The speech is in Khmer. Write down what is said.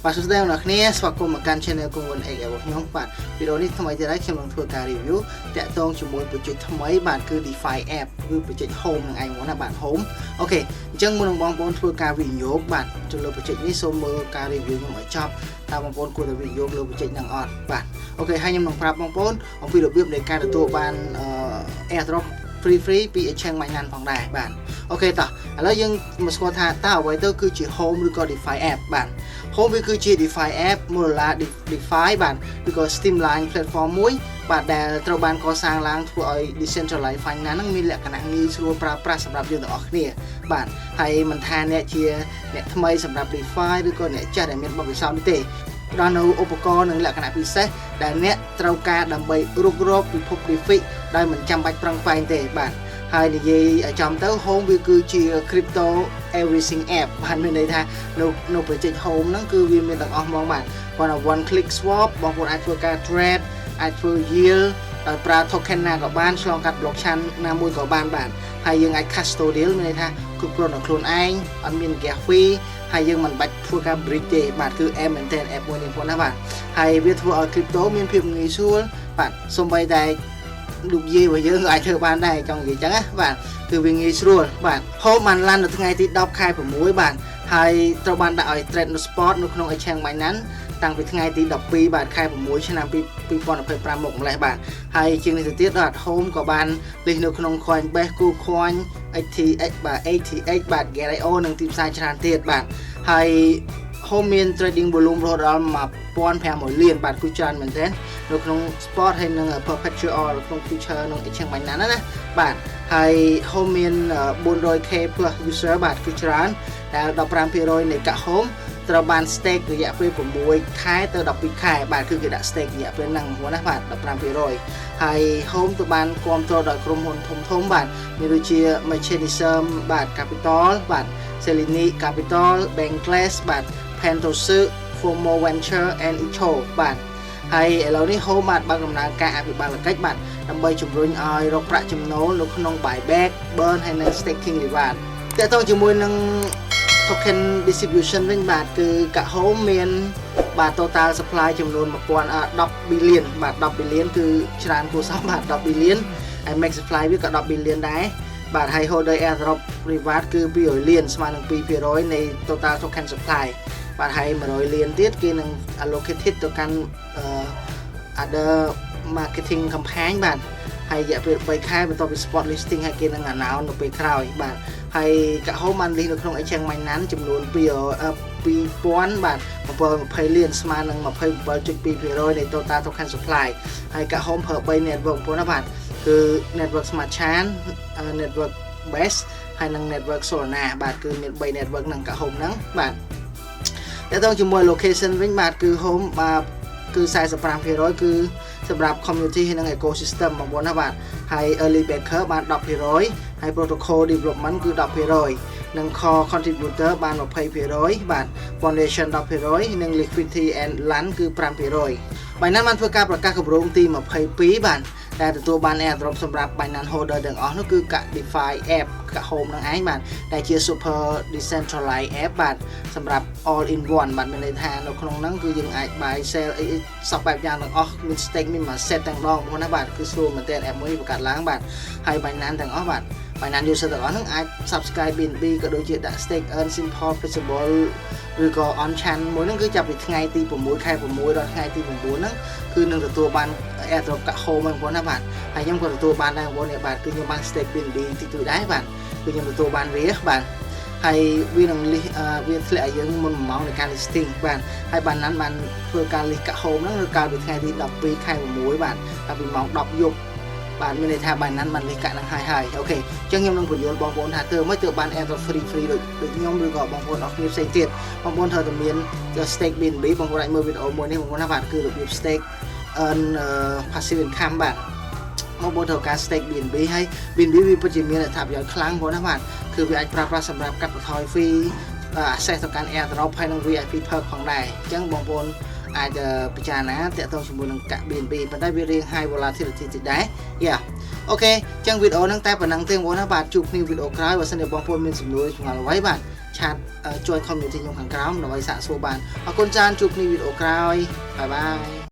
បាទសួស្តីអ្នកនាងស្វាគមន៍មកកាន់ Channel គង់វុន XL របស់ខ្ញុំបាទវីដេអូនេះថ្មីទៀតហើយខ្ញុំនឹងធ្វើការ review តាក់ទងជាមួយ project ថ្មីបាទគឺ DeFi app គឺ project Home នឹងឯងមកណាបាទ Home អូខេអញ្ចឹងមុននឹងបងប្អូនធ្វើការវិនិយោគបាទទៅលើ project នេះសូមមើលការ review ខ្ញុំឲ្យចប់តើបងប្អូនគួរតែវិនិយោគលើ project ហ្នឹងអត់បាទអូខេហើយខ្ញុំនឹងប្រាប់បងប្អូនអំពីរបៀបនៃការទទួលបានairdrop free ពី exchange Binance ផងដែរបាទអូខេតោះឥឡូវយើងមកស្គាល់ថាតើអ្វីទៅគឺជា Home ឬក៏ DeFi app បាទ Home វាគឺជា DeFi app មូលដ្ឋាន DeFi បាទឬក៏ streamline platform មួយបាទដែលត្រូវបានកសាងឡើងធ្វើឲ្យ decentralized finance ហ្នឹងមានលក្ខណៈងាយស្រួលប្រើប្រាស់សម្រាប់យើងទាំងអស់គ្នាបាទហើយមិនថាអ្នកជាអ្នកថ្មីសម្រាប់ DeFi ឬក៏អ្នកចាស់ដែលមានបទពិសោធន៍នេះទេផ្ដល់នូវឧបករណ៍និងលក្ខណៈពិសេសដែលអ្នកត្រូវការដើម្បីរុករកពិភព DeFi ដោយមិនចាំបាច់ប្រឹងប្រែងទេបាទហើយនិយាយចំទៅ Home វាគឺជា crypto everything app បានមានន័យថានៅ project Home ហ្នឹងគឺវាមានទាំងអស់ហ្មងបាទគាត់ one click swap បងប្អូនអាចធ្វើការ trade អាចធ្វើ yield ដោយប្រើ token ណាក៏បានឆ្លងកាត់ blockchain ណាមួយក៏បានបាទហើយយើងអាច custodial មានន័យថាគ្រប់គ្រងដល់ខ្លួនឯងអត់មាន gas fee ហើយយើងមិនបាច់ធ្វើការ bridge ទេបាទគឺ maintain app មួយនេះផងណាបាទហើយវាធ្វើឲ្យ crypto មានភាពងាយស្រួលបាទសូម្បីតែលោកយាយរបស់យើងក៏អាចធ្វើបានដែរចង់និយាយចឹងណាបាទគឺវាងាយស្រួលបាទ Home បានឡើងនៅថ្ងៃទី10ខែ6បាទហើយត្រូវបានដាក់ឲ្យ trade នៅ spot នៅក្នុង exchange Binance តាំងពីថ្ងៃទី12បាទខែ6ឆ្នាំ2025មកម្លេះបាទហើយជាងនេះទៅទៀតបាទ Home ក៏បានលេខនៅក្នុង Coinbase KuCoin ATX បាទ ATX បាទ Galileo និងទីផ្សារច្រើនទៀតបាទហើយ Home មាន trading volume រហូតដល់ 1500 លានបាទគឺច្រើនមែនទែននៅក្នុង spot ហើយនិង perpetual នៅក្នុង future និង exchange Binance ណាបាទហើយ Home មាន 400k plus user បាទគឺច្រើនដែល 15% នៃកាក់ Home ត្រូវបាន stake រយៈពេល6ខែទៅ12ខែបាទគឺគេដាក់ stake រយៈពេលហ្នឹងហ្នឹងណាបាទ 15% ហើយ Home ទៅបានគ្រប់គ្រងដោយក្រុមហ៊ុនធំបាទមានដូចជា Mechanism បាទ Capital បាទ Selene Capital Bankless បាទ Pentosu Formo Venture and Echo បាទហើយឥឡូវនេះ Home បានបើកដំណើរការអភិបាលកិច្ចបាទដើម្បីជំរុញឲ្យរកប្រាក់ចំណូលនៅក្នុង buyback burn ហើយនិង staking reward តើតើជាមួយនឹង token distribution វិញបាទគឺកាក់ Home មានបាទ total supply ចំនួន10 billion បាទ10 billion គឺច្រើនគួរសមបាទ10 billion ហើយ max supply វាក៏10 billion ដែរបាទហើយ holder airdrop reward គឺ200លានស្មើនឹង 2% នៃ total token supply បាទហើយ100លានទៀតគេនឹង allocated ទៅកាន់other marketing campaign បាទហើយរយៈពេល3ខែបន្ទាប់ពី spot listing ហើយគេនឹង announce នៅពេលក្រោយបាទហើយកាក់ Home បានលីសនៅក្នុង exchange Binance ចំនួន2000បាទ720លានស្មើនឹង 27.2% នៃ total token supply ហើយកាក់ Home ប្រើ3 network ប៉ុណ្ណាបាទគឺ network Smart Chain network Base ហើយនិង network Solana បាទគឺមាន3 network ហ្នឹងកាក់ Home ហ្នឹងបាទតែទៅជាមួយ location វិញបាទគឺ Home បាទគឺ 45% គឺសម្រាប់ community ហើយនិង ecosystem បងប្អូនណាបាទហើយ early backer បាន 10% ហើយ protocol development គឺ 10%និង core contributor បាន 20% បាទ foundation 10%និង liquidity and land គឺ 5% Binance បានធ្វើការប្រកាសគម្រោងទី22បាទដែលទទួលបាន airdrop សម្រាប់ Binance holder ទាំងអស់នោះគឺកាក់ DeFi app កាក់ Home នឹងឯងបាទដែលជា super decentralized app បាទសម្រាប់ all in one បាទមានន័យថានៅក្នុងហ្នឹងគឺយើងអាច buy sell អីសពបែបយ៉ាងទាំងអស់មាន stake មាន asset ទាំងដងបងប្អូនណាបាទគឺស្រួលមែនទែន app មួយបង្កើតឡើងបាទហើយ Binance ទាំងអស់បាទ Binance user ទាំងអស់ហ្នឹងអាច subscribe BNB ក៏ដូចជាដាក់ stake earn simple flexible ឬក៏ on chain មួយហ្នឹងគឺចាប់ពីថ្ងៃទី6ខែ6ដល់ថ្ងៃទី9ហ្នឹងគឺនឹងទទួលបាន airdrop កាក់ Home ហ្នឹងបងប្អូនណាបាទហើយខ្ញុំក៏ទទួលបានដែរបងប្អូនបាទគឺខ្ញុំបាន stake BNB ទី2ដែរបាទគឺខ្ញុំទទួលបានវាបាទហើយវានឹងវាធ្លាក់ឲ្យយើងមុន1ម៉ោងនៃការ listing បាទហើយបានណាន់បានធ្វើការ list កាក់ Home ហ្នឹងនៅកាលពីថ្ងៃទី12ខែ6បាទតាំងពីម៉ោង10យប់បាទមានន័យថាបានណាន់បាន list កាក់ហ្នឹងហើយអូខេអញ្ចឹងខ្ញុំនឹងបញ្យល់បងប្អូនថាធ្វើមិនទើបបាន airdrop free ដូចខ្ញុំឬក៏បងប្អូនអស់គ្នាផ្សេងទៀតបងប្អូនត្រូវតែមាន stake BNB បងប្អូនអាចមើលវីដេអូមួយនេះបងប្អូនណាបាទគឺរបៀប stake earn passive income បាទមកបូត្រូវការ stake BNB ហើយ BNB វាពិតជាមានអត្ថប្រយោជន៍ខ្លាំងបងណាបាទគឺវាអាចប្រើប្រាស់សម្រាប់កាត់បន្ថយ fee access ទៅកាន់ airdrop ហើយនិង VIP perk ផងដែរអញ្ចឹងបងប្អូនអាចពិចារណាតាក់ទងជាមួយនឹងកាក់ BNB ប៉ុន្តែវារៀង high volatility តិចដែរយ៉ាអូខេអញ្ចឹងវីដេអូហ្នឹងតែប៉ុណ្្នឹងទេបងប្អូនណាបាទជួបគ្នាវីដេអូក្រោយបើសិនជាបងប្អូនមានសំណួរឆ្ងល់អ្វីបាទ chat join community ខ្ញុំខាងក្រោមដើម្បីសាកសួរបានអរគុណច្រើនជួបគ្នាវីដេអូក្រោយបាយបាយ